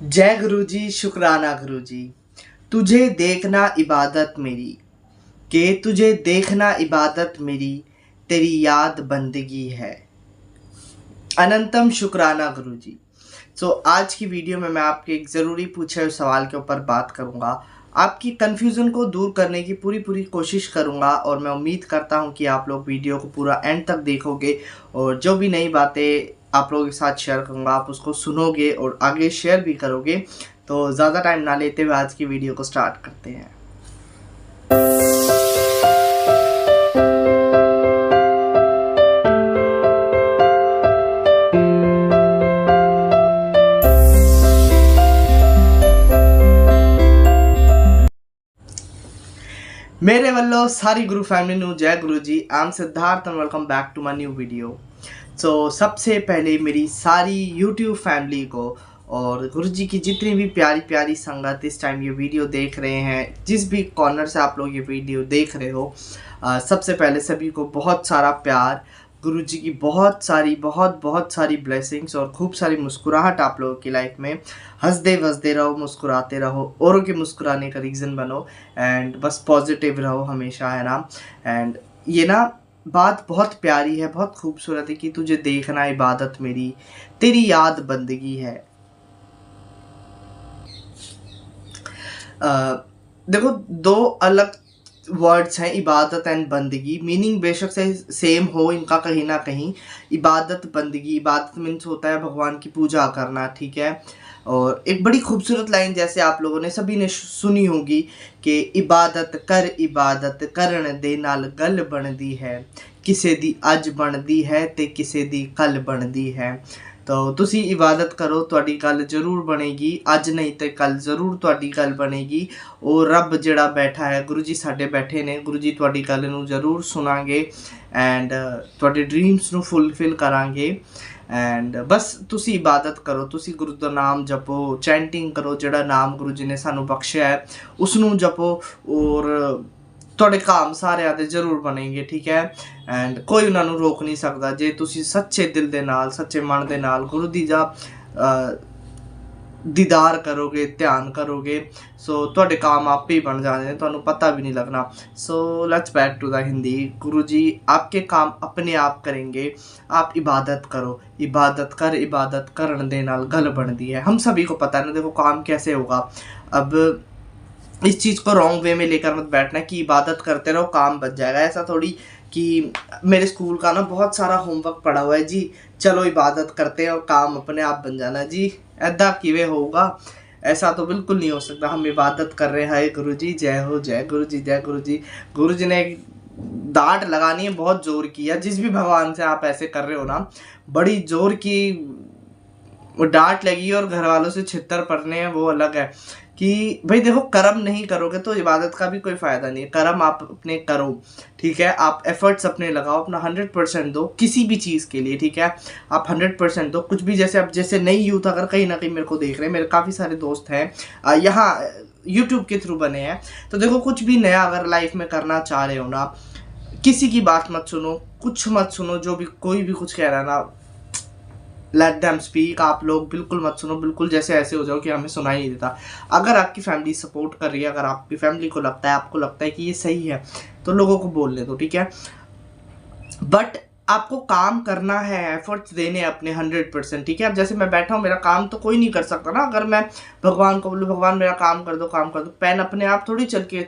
जय गुरु जी, शुक्राना गुरु जी। तुझे देखना इबादत मेरी, के तुझे देखना इबादत मेरी, तेरी याद बंदगी है। अनंतम शुक्राना गुरु जी। आज की वीडियो में मैं आपके एक ज़रूरी पूछे हुए सवाल के ऊपर बात करूंगा। आपकी कन्फ्यूज़न को दूर करने की पूरी पूरी कोशिश करूंगा और मैं उम्मीद करता हूं कि आप लोग वीडियो को पूरा एंड तक देखोगे और जो भी नई बातें आप लोगों के साथ शेयर करूंगा आप उसको सुनोगे और आगे शेयर भी करोगे। तो ज़्यादा टाइम ना लेते हुए आज की वीडियो को स्टार्ट करते हैं। मेरे वालों सारी गुरु फैमिली नु जय गुरु ji. I am Siddharth and welcome back to my new video. सबसे पहले मेरी सारी यूट्यूब फैमिली को और गुरु जी की जितनी भी प्यारी प्यारी संगत इस टाइम ये वीडियो देख रहे हैं, जिस भी कॉर्नर से आप लोग ये वीडियो देख रहे हो, सबसे पहले सभी को बहुत सारा प्यार, गुरु जी की बहुत सारी ब्लेसिंग्स और खूब सारी मुस्कुराहट आप लोगों की लाइफ में। हंसते वसते रहो, मुस्कुराते रहो, औरों के मुस्कुराने का रीज़न बनो एंड बस पॉजिटिव रहो हमेशा, है ना। एंड ये ना बात बहुत प्यारी है, बहुत खूबसूरत है कि तुझे देखना इबादत मेरी, तेरी याद बंदगी है। देखो, दो अलग वर्ड्स हैं इबादत एंड बंदगी। मीनिंग बेशक से सेम हो इनका कहीं ना कहीं। इबादत बंदगी, इबादत मीन्स होता है भगवान की पूजा करना, ठीक है। और एक बड़ी खूबसूरत लाइन जैसे आप लोगों ने सभी ने सुनी होगी कि इबादत करन दे नाल गल बनदी है, किसे दी अज बनदी है ते किसे दी कल बनदी है। तो तुसी इबादत करो, तुहाडी गल जरूर बनेगी, अज नहीं तो कल जरूर तुहाडी गल बनेगी। और रब जिहड़ा बैठा है, गुरु जी साडे बैठे ने, गुरु जी तुहाडी गल नूं जरूर सुनांगे एंड तुहाडे ड्रीम्स नूं फुलफिल करांगे। एंड बस तुसी इबादत करो, तुसी गुरु दा नाम जपो, चैंटिंग करो, जिहड़ा नाम गुरु जी ने सानू बख्शिया है उसनूं जपो और ਤੁਹਾਡੇ काम ਸਾਰਿਆਂ ਦੇ ਜ਼ਰੂਰ ਬਣेंगे, ठीक है। एंड कोई ਉਹਨਾਂ ਨੂੰ रोक नहीं सकता ਜੇ ਤੁਸੀਂ ਸੱਚੇ ਦਿਲ ਦੇ ਨਾਲ, ਸੱਚੇ ਮਨ ਦੇ ਨਾਲ गुरु दी जा दीदार करोगे, ध्यान करोगे, ਤੁਹਾਡੇ काम आपे ही बन जाने, ਤੁਹਾਨੂੰ पता भी नहीं लगना। Let's back to the Hindi. गुरु जी आपके काम अपने आप करेंगे, आप इबादत करो, इबादत करन दे नाल गल बनदी है। हम सभी को पता है ना, देखो काम कैसे होगा। अब इस चीज़ को रॉन्ग वे में लेकर मत बैठना कि इबादत करते रहो काम बच जाएगा। ऐसा थोड़ी कि मेरे स्कूल का ना बहुत सारा होमवर्क पड़ा हुआ है जी, चलो इबादत करते हैं और काम अपने आप बन जाना जी, ऐदा किवें होगा? ऐसा तो बिल्कुल नहीं हो सकता। हम इबादत कर रहे हैं, गुरु जी जय हो, जय गुरु जी, जय गुरु जी। गुरु जी ने डांट लगानी है, बहुत जोर की है। जिस भी भगवान से आप ऐसे कर रहे हो ना, बड़ी जोर की वो डांट लगी और घर वालों से छित्तर पड़ने हैं, वो अलग है। कि भाई देखो, कर्म नहीं करोगे तो इबादत का भी कोई फ़ायदा नहीं है। कर्म आप अपने करो, ठीक है। आप एफर्ट्स अपने लगाओ, अपना 100% दो किसी भी चीज़ के लिए, ठीक है। आप 100% दो कुछ भी। जैसे अब जैसे नई यूथ अगर कहीं ना कहीं मेरे को देख रहे हैं, मेरे काफ़ी सारे दोस्त हैं यहाँ यूट्यूब के थ्रू बने हैं, तो देखो कुछ भी नया अगर लाइफ में करना चाह रहे हो ना, किसी की बात मत सुनो, कुछ मत सुनो, जो भी कोई भी कुछ कह रहा है ना, लेट देम स्पीक। आप लोग बिल्कुल मत सुनो, बिल्कुल जैसे ऐसे हो जाओ कि हमें सुनाई नहीं देता। अगर आपकी फैमिली सपोर्ट कर रही है, अगर आपकी फैमिली को लगता है, आपको लगता है कि ये सही है, तो लोगों को बोलने दो, ठीक है। बट आपको काम करना है, एफर्ट्स देने अपने 100%, ठीक है। अब जैसे मैं बैठा हूँ, मेरा काम तो कोई नहीं कर सकता ना। अगर मैं भगवान को बोलूँ भगवान मेरा काम कर दो, काम कर दो, पेन अपने आप थोड़ी चल के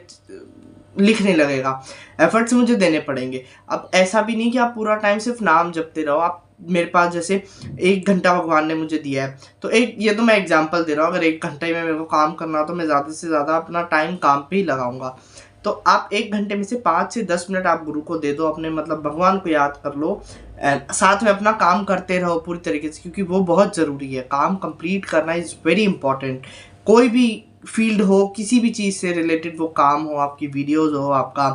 लिखने लगेगा, एफर्ट्स मुझे देने पड़ेंगे। अब ऐसा भी नहीं कि आप पूरा टाइम सिर्फ नाम जपते रहो। आप मेरे पास जैसे 1 घंटा भगवान ने मुझे दिया है, तो ये तो मैं एग्जांपल दे रहा हूँ। अगर 1 घंटे में मेरे को काम करना हो तो मैं ज़्यादा से ज़्यादा अपना टाइम काम पे ही लगाऊंगा। तो आप 1 घंटे में से 5 से 10 मिनट आप गुरु को दे दो, अपने मतलब भगवान को याद कर लो एंड साथ में अपना काम करते रहो पूरी तरीके से, क्योंकि वो बहुत ज़रूरी है। काम कंप्लीट करना इज़ वेरी इंपॉर्टेंट। कोई भी फील्ड हो, किसी भी चीज़ से रिलेटेड वो काम हो, आपकी वीडियोस हो, आपका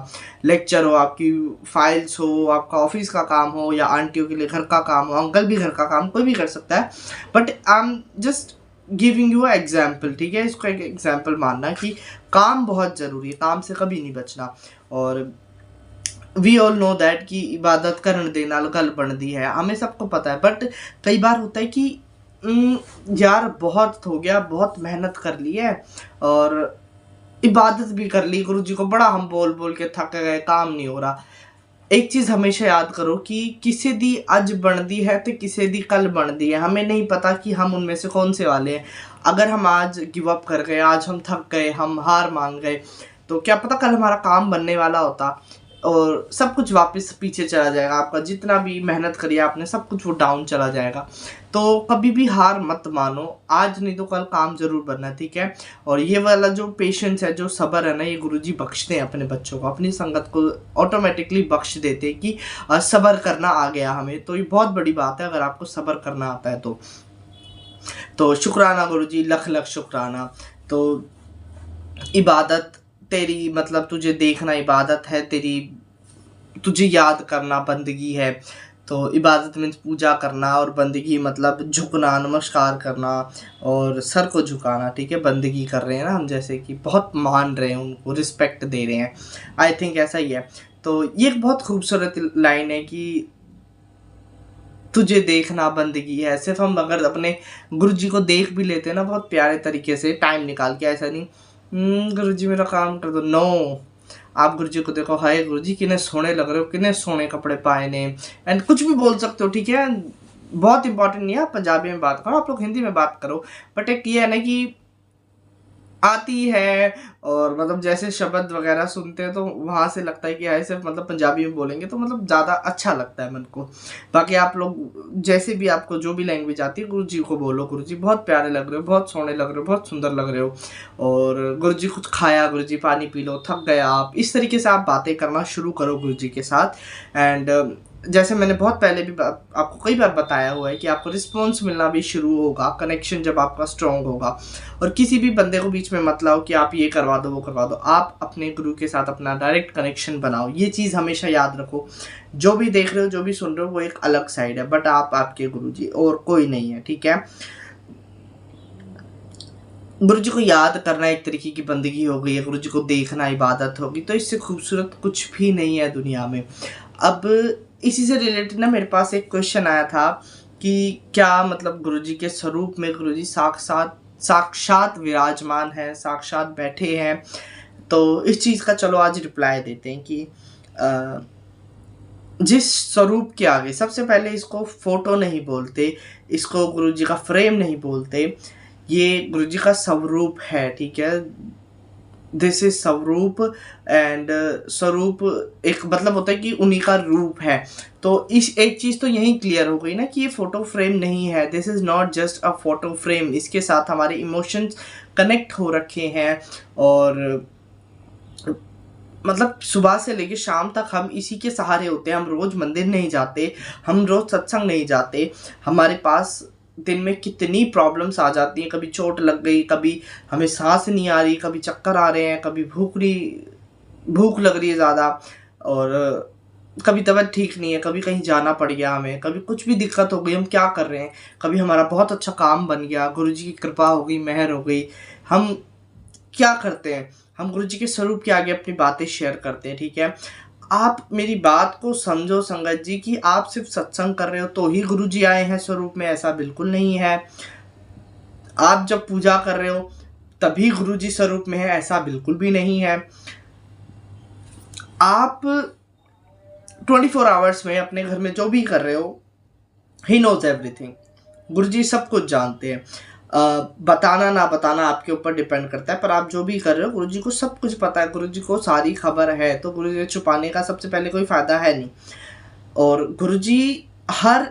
लेक्चर हो, आपकी फाइल्स हो, आपका ऑफिस का काम हो, या आंटियों के लिए घर का काम हो, अंकल भी घर का काम, कोई भी कर सकता है। But I am just giving you example, ठीक है। इसको एक एग्जाम्पल मानना कि काम बहुत ज़रूरी है, काम से कभी नहीं बचना। और वी ऑल नो दैट कि इबादत करन दे नाल गल बनदी है, हमें सबको पता है। बट कई बार होता है कि यार बहुत हो गया, बहुत मेहनत कर ली है और इबादत भी कर ली, गुरु जी को बड़ा हम बोल बोल के थक गए, काम नहीं हो रहा। एक चीज़ हमेशा याद करो कि किसी दी अज बनती है तो किसी दी कल बनती है। हमें नहीं पता कि हम उनमें से कौन से वाले हैं। अगर हम आज गिव अप कर गए, आज हम थक गए, हम हार मान गए, तो क्या पता कल हमारा काम बनने वाला होता और सब कुछ वापस पीछे चला जाएगा। आपका जितना भी मेहनत करी आपने, सब कुछ वो डाउन चला जाएगा। तो कभी भी हार मत मानो, आज नहीं तो कल काम जरूर बनना, ठीक है। और ये वाला जो पेशेंस है, जो सब्र है ना, ये गुरुजी बख्शते हैं अपने बच्चों को, अपनी संगत को ऑटोमेटिकली बख्श देते हैं कि सब्र करना आ गया हमें। तो ये बहुत बड़ी बात है अगर आपको सब्र करना आता है तो शुक्राना गुरुजी, लख लख शुक्राना। तो इबादत तेरी, मतलब तुझे देखना इबादत है तेरी, तुझे याद करना बंदगी है। तो इबादत मीन्स पूजा करना और बंदगी मतलब झुकना, नमस्कार करना और सर को झुकाना, ठीक है। बंदगी कर रहे हैं ना हम, जैसे कि बहुत मान रहे हैं, उनको रिस्पेक्ट दे रहे हैं। आई थिंक ऐसा ही है। तो ये एक बहुत खूबसूरत लाइन है कि तुझे देखना बंदगी है। सिर्फ हम अगर अपने गुरु जी को देख भी लेते हैं ना बहुत प्यारे तरीके से, टाइम निकाल के, ऐसा नहीं गुरु जी मेरा काम कर दो, नो। आप गुरु जी को देखो, हाय गुरु जी कितने सोने लग रहे हो, कितने सोने कपड़े पाए ने, एंड कुछ भी बोल सकते हो, ठीक है। बहुत इंपॉर्टेंट नहीं है आप पंजाबी में बात करो, आप लोग हिंदी में बात करो, बट एक ये है ना कि आती है और मतलब जैसे शब्द वगैरह सुनते हैं तो वहाँ से लगता है कि ऐसे मतलब पंजाबी में बोलेंगे तो मतलब ज़्यादा अच्छा लगता है मन को। बाकी आप लोग जैसे भी, आपको जो भी लैंग्वेज आती है, गुरु जी को बोलो, गुरु जी बहुत प्यारे लग रहे हो, बहुत सोने लग रहे हो, बहुत सुंदर लग रहे हो। और गुरु जी कुछ खाया, गुरु जी पानी पी लो, थक गए आप, इस तरीके से आप बातें करना शुरू करो गुरु जी के साथ। एंड जैसे मैंने बहुत पहले भी आपको कई बार बताया हुआ है कि आपको रिस्पॉन्स मिलना भी शुरू होगा, कनेक्शन जब आपका स्ट्रॉन्ग होगा। और किसी भी बंदे को बीच में मत लाओ कि आप ये करवा दो वो करवा दो, आप अपने गुरु के साथ अपना डायरेक्ट कनेक्शन बनाओ। ये चीज़ हमेशा याद रखो, जो भी देख रहे हो, जो भी सुन रहे हो, वो एक अलग साइड है, बट आप आपके गुरु जी और कोई नहीं है, ठीक है। गुरु जी को याद करना एक तरीके की बंदगी हो गई है, गुरु जी को देखना इबादत होगी, तो इससे खूबसूरत कुछ भी नहीं है दुनिया में। अब इसी से रिलेटेड ना मेरे पास एक क्वेश्चन आया था कि क्या मतलब गुरु जी के स्वरूप में गुरु जी साक्षात विराजमान है, साक्षात बैठे हैं। तो इस चीज़ का चलो आज रिप्लाई देते हैं कि जिस स्वरूप के आगे, सबसे पहले इसको फोटो नहीं बोलते, इसको गुरु जी का फ्रेम नहीं बोलते, ये गुरु जी का स्वरूप है, ठीक है। दिस इज स्वरूप एंड स्वरूप एक मतलब होता है कि उन्हीं का रूप है। तो इस एक चीज़ तो यही क्लियर हो गई ना कि ये फोटो फ्रेम नहीं है, this is not just a photo frame. इसके साथ हमारे इमोशंस कनेक्ट हो रखे हैं और मतलब सुबह से लेकर शाम तक हम इसी के सहारे होते हैं। हम रोज़ मंदिर नहीं जाते, हम रोज़ सत्संग नहीं जाते, हमारे पास दिन में कितनी प्रॉब्लम्स आ जाती हैं। कभी चोट लग गई, कभी हमें सांस नहीं आ रही, कभी चक्कर आ रहे हैं, कभी भूख लग रही है ज़्यादा, और कभी तबीयत ठीक नहीं है, कभी कहीं जाना पड़ गया हमें, कभी कुछ भी दिक्कत हो गई, हम क्या कर रहे हैं, कभी हमारा बहुत अच्छा काम बन गया, गुरुजी की कृपा हो गई, मेहर हो गई। हम क्या करते हैं, हम गुरुजी के स्वरूप के आगे अपनी बातें शेयर करते हैं, ठीक है। आप मेरी बात को समझो संगत जी कि आप सिर्फ सत्संग कर रहे हो तो ही गुरुजी आए हैं स्वरूप में, ऐसा बिल्कुल नहीं है। आप जब पूजा कर रहे हो तभी गुरुजी स्वरूप में है, ऐसा बिल्कुल भी नहीं है। आप 24 आवर्स में अपने घर में जो भी कर रहे हो, ही नोज एवरीथिंग, गुरुजी सब कुछ जानते हैं। बताना ना बताना आपके ऊपर डिपेंड करता है, पर आप जो भी कर रहे हो गुरुजी को सब कुछ पता है, गुरुजी को सारी खबर है। तो गुरुजी छुपाने का सबसे पहले कोई फ़ायदा है नहीं। और गुरुजी हर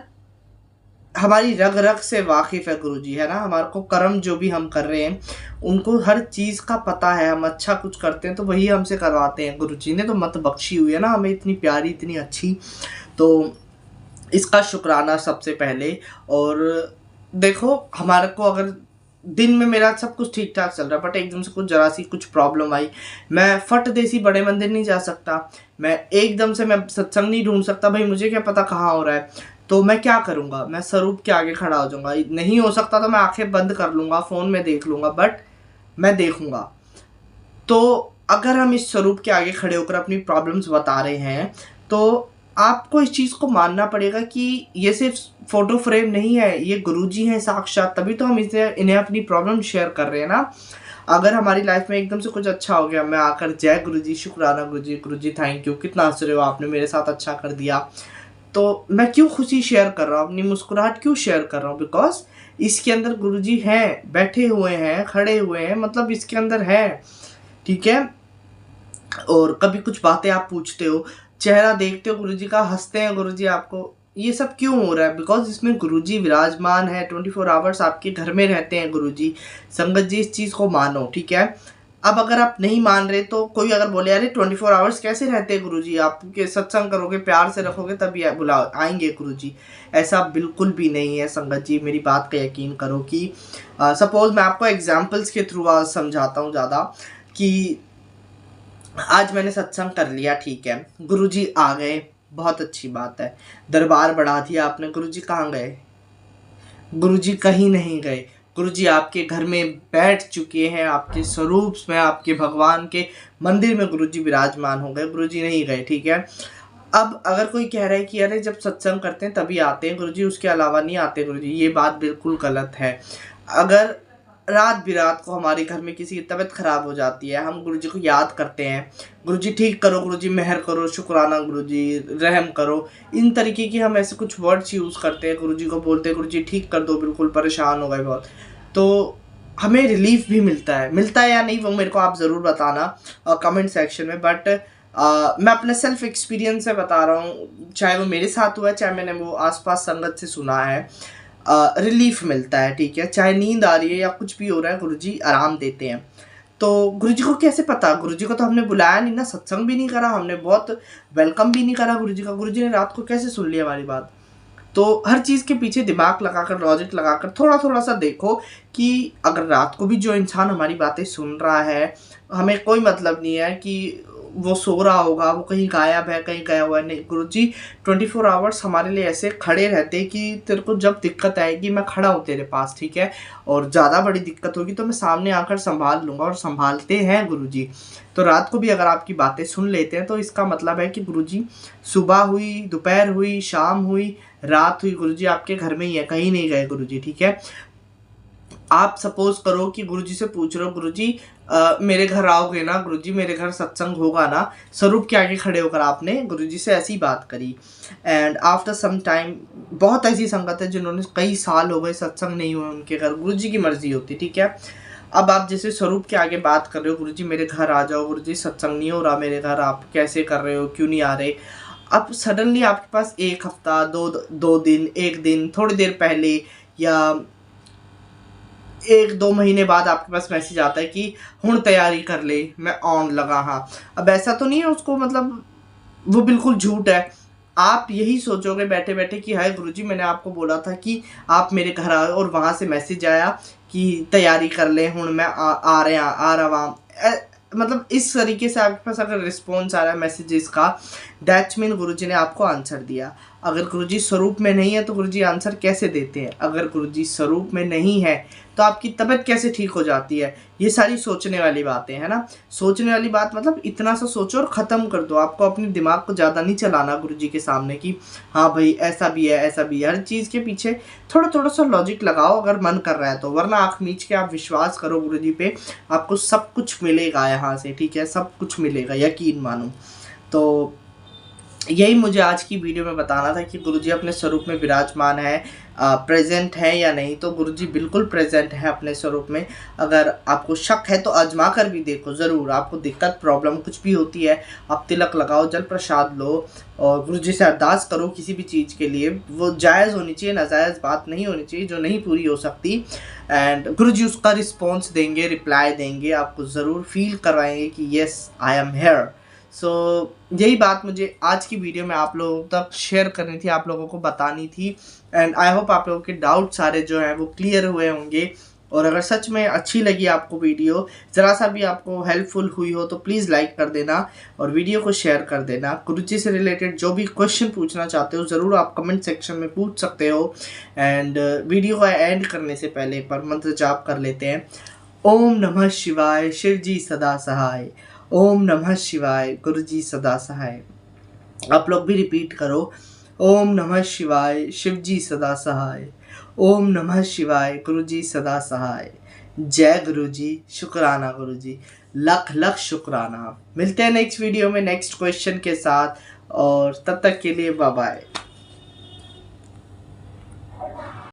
हमारी रग रग से वाकिफ़ है गुरुजी, है ना। हमारे को कर्म जो भी हम कर रहे हैं उनको हर चीज़ का पता है। हम अच्छा कुछ करते हैं तो वही हमसे करवाते हैं। गुरुजी ने तो मत बख्शी हुई है ना हमें, इतनी प्यारी, इतनी अच्छी। तो इसका शुक्राना सबसे पहले। और देखो हमारे को अगर दिन में मेरा सब कुछ ठीक ठाक चल रहा है, बट एकदम से कुछ जरा सी कुछ प्रॉब्लम आई, मैं फट देसी बड़े मंदिर नहीं जा सकता, मैं एकदम से मैं सत्संग नहीं ढूंढ सकता, भाई मुझे क्या पता कहाँ हो रहा है। तो मैं क्या करूँगा, मैं स्वरूप के आगे खड़ा हो जाऊँगा। नहीं हो सकता तो मैं आंखें बंद कर लूँगा, फ़ोन में देख लूँगा, बट मैं देखूँगा। तो अगर हम इस स्वरूप के आगे खड़े होकर अपनी प्रॉब्लम्स बता रहे हैं तो आपको इस चीज़ को मानना पड़ेगा कि ये सिर्फ फ़ोटो फ्रेम नहीं है, ये गुरुजी हैं साक्षात, तभी तो हम इन्हें अपनी प्रॉब्लम शेयर कर रहे हैं ना। अगर हमारी लाइफ में एकदम से कुछ अच्छा हो गया, मैं आकर जय गुरुजी, शुक्राना गुरुजी, गुरुजी थैंक यू, कितना हंस रहे हो, आपने मेरे साथ अच्छा कर दिया, तो मैं क्यों खुशी शेयर कर रहा हूँ, अपनी मुस्कुराहट क्यों शेयर कर रहा हूँ? बिकॉज इसके अंदर गुरुजी हैं, बैठे हुए हैं, खड़े हुए हैं, मतलब इसके अंदर है, ठीक है। और कभी कुछ बातें आप पूछते हो, चेहरा देखते हो गुरुजी का, हंसते हैं गुरुजी आपको, ये सब क्यों हो रहा है? बिकॉज इसमें गुरुजी विराजमान है, 24 आवर्स आपके घर में रहते हैं गुरुजी। संगत जी इस चीज़ को मानो, ठीक है। अब अगर आप नहीं मान रहे तो कोई अगर बोले अरे 24 आवर्स कैसे रहते हैं गुरुजी, आपके सत्संग करोगे, प्यार से रखोगे तभी बुला आएंगे गुरुजी, ऐसा बिल्कुल भी नहीं है संगत जी, मेरी बात का यकीन करो कि सपोज मैं आपको एग्जांपल्स के थ्रू समझाता हूँ ज़्यादा, कि आज मैंने सत्संग कर लिया, ठीक है, गुरुजी आ गए, बहुत अच्छी बात है, दरबार बढ़ा दिया आपने, गुरुजी कहाँ गए? गुरुजी कहीं नहीं गए, गुरुजी आपके घर में बैठ चुके हैं, आपके स्वरूप में, आपके भगवान के मंदिर में गुरुजी विराजमान हो गए, गुरुजी नहीं गए, ठीक है। अब अगर कोई कह रहा है कि अरे जब सत्संग करते हैं तभी आते हैं गुरुजी, उसके अलावा नहीं आते गुरुजी, ये बात बिल्कुल गलत है। अगर रात बिरात को हमारे घर में किसी की तबीयत खराब हो जाती है, हम गुरुजी को याद करते हैं, गुरुजी ठीक करो, गुरुजी मेहर करो, शुक्राना गुरुजी, रहम करो, इन तरीके की हम ऐसे कुछ वर्ड्स यूज़ करते हैं, गुरुजी को बोलते हैं गुरुजी ठीक कर दो, बिल्कुल परेशान हो गए बहुत, तो हमें रिलीफ भी मिलता है या नहीं वो मेरे को आप ज़रूर बताना कमेंट सेक्शन में। बट मैं अपने सेल्फ एक्सपीरियंस से बता रहा हूँ, चाहे वो मेरे साथ हुआ है, चाहे मैंने वो आसपास संगत से सुना है, रिलीफ मिलता है, ठीक है। चाहे नींद आ रही है या कुछ भी हो रहा है, गुरुजी आराम देते हैं। तो गुरुजी को कैसे पता? गुरुजी को तो हमने बुलाया नहीं ना, सत्संग भी नहीं करा हमने, बहुत वेलकम भी नहीं करा गुरुजी का, गुरुजी ने रात को कैसे सुन लिया हमारी बात? तो हर चीज़ के पीछे दिमाग लगाकर, लॉजिक लगाकर थोड़ा थोड़ा सा देखो कि अगर रात को भी जो इंसान हमारी बातें सुन रहा है, हमें कोई मतलब नहीं है कि वो सो रहा होगा, वो कहीं गायब है, कहीं गया हुआ है, नहीं, गुरुजी 24 आवर्स हमारे लिए ऐसे खड़े रहते कि तेरे को जब दिक्कत आएगी मैं खड़ा हूँ तेरे पास, ठीक है, और ज़्यादा बड़ी दिक्कत होगी तो मैं सामने आकर संभाल लूँगा, और संभालते हैं गुरुजी। तो रात को भी अगर आपकी बातें सुन लेते हैं तो इसका मतलब है कि गुरुजी सुबह हुई, दोपहर हुई, शाम हुई, रात हुई, गुरुजी आपके घर में ही है, कहीं नहीं गए गुरुजी, ठीक है। आप सपोज करो कि गुरुजी से पूछ रहे हो गुरुजी मेरे घर आओगे ना, गुरुजी मेरे घर सत्संग होगा ना, स्वरूप के आगे खड़े होकर आपने गुरुजी से ऐसी बात करी, एंड आफ्टर सम टाइम, बहुत ऐसी संगत है जिन्होंने कई साल हो गए सत्संग नहीं हुए उनके घर, गुरुजी की मर्जी होती, ठीक है। अब आप जैसे स्वरूप के आगे बात कर रहे हो, गुरुजी मेरे घर आ जाओ, गुरुजी सत्संग नहीं हो रहा मेरे घर, आप कैसे कर रहे हो, क्यों नहीं आ रहे? अब सडनली आपके पास एक हफ्ता, दो दिन, एक दिन, थोड़ी देर पहले या 1-2 महीने बाद आपके पास मैसेज आता है कि हुण तैयारी कर ले, मैं ऑन लगा। हाँ, अब ऐसा तो नहीं है उसको, मतलब वो बिल्कुल झूठ है। आप यही सोचोगे बैठे बैठे कि हाय गुरुजी मैंने आपको बोला था कि आप मेरे घर आओ, और वहाँ से मैसेज आया कि तैयारी कर ले, हुण मैं आ रहा। मतलब इस तरीके से आपके पास अगर रिस्पॉन्स आ रहा है मैसेजेस का, दैट्स मीन गुरुजी ने आपको आंसर दिया। अगर गुरुजी स्वरूप में नहीं है तो गुरुजी आंसर कैसे देते हैं? अगर गुरुजी स्वरूप में नहीं है तो आपकी तबीयत कैसे ठीक हो जाती है? ये सारी सोचने वाली बातें हैं ना। सोचने वाली बात मतलब इतना सा सोचो और ख़त्म कर दो। आपको अपने दिमाग को ज़्यादा नहीं चलाना गुरुजी के सामने कि हाँ भाई ऐसा भी है, ऐसा भी है। हर चीज़ के पीछे थोड़ा थोड़ा सा लॉजिक लगाओ अगर मन कर रहा है तो, वरना आँख मीच के आप विश्वास करो गुरुजी पे, आपको सब कुछ मिलेगा यहाँ से, ठीक है, सब कुछ मिलेगा, यकीन मानो। तो यही मुझे आज की वीडियो में बताना था कि गुरुजी अपने स्वरूप में विराजमान है, प्रेजेंट है या नहीं। तो गुरुजी बिल्कुल प्रेजेंट है अपने स्वरूप में। अगर आपको शक है तो आजमा कर भी देखो ज़रूर। आपको दिक्कत, प्रॉब्लम कुछ भी होती है, आप तिलक लगाओ, जल प्रसाद लो और गुरुजी से अरदास करो किसी भी चीज़ के लिए। वो जायज़ होनी चाहिए, नाजायज़ बात नहीं होनी चाहिए जो नहीं पूरी हो सकती। एंड गुरुजी उसका रिस्पॉन्स देंगे, रिप्लाई देंगे, आपको ज़रूर फील करवाएंगे कि येस आई एम हेयर। सो यही बात मुझे आज की वीडियो में आप लोगों तक शेयर करनी थी, आप लोगों को बतानी थी। एंड आई होप आप लोगों के डाउट सारे जो हैं वो क्लियर हुए होंगे। और अगर सच में अच्छी लगी आपको वीडियो, ज़रा सा भी आपको हेल्पफुल हुई हो तो प्लीज़ लाइक कर देना और वीडियो को शेयर कर देना। गुरुजी से रिलेटेड जो भी क्वेश्चन पूछना चाहते हो ज़रूर आप कमेंट सेक्शन में पूछ सकते हो। एंड वीडियो का एंड करने से पहले एक बार मंत्र जाप कर लेते हैं। ओम नमः शिवाय, शिव जी सदा सहाय। ओम नमः शिवाय, गुरुजी सदा सहाय। आप लोग भी रिपीट करो। ओम नमः शिवाय, शिव जी सदा सहाय। ओम नमः शिवाय, गुरु जी सदा सहाय। जय गुरु जी, शुक्राना गुरु जी, लख लख शुक्राना। मिलते हैं नेक्स्ट वीडियो में नेक्स्ट क्वेश्चन के साथ, और तब तक के लिए बाय बाय।